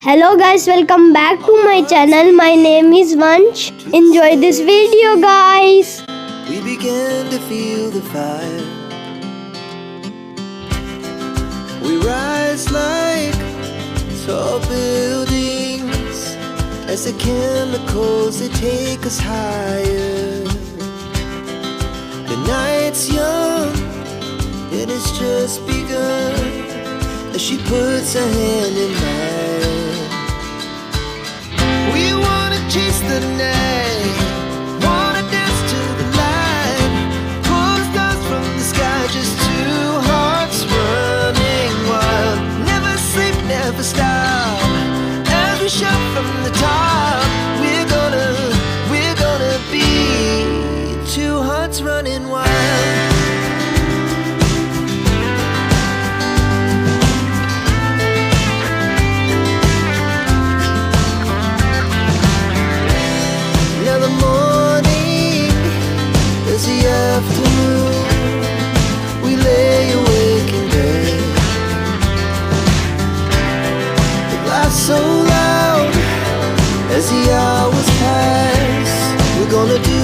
Hello guys, welcome back to my channel. My name is Vansh. Enjoy this video guys. We began to feel the fire. We rise like tall buildings as the chemicals, they take us higher. The night's young and it's just begun as she puts her hand in mine. We wanna chase the night, wanna dance to the light, pull the stars from the sky, just two hearts running wild. Never sleep, never stop, as we shout from the top. We're gonna be two hearts running wild. The afternoon, we lay awake in bed. It laughs so loud as the hours pass. We're gonna do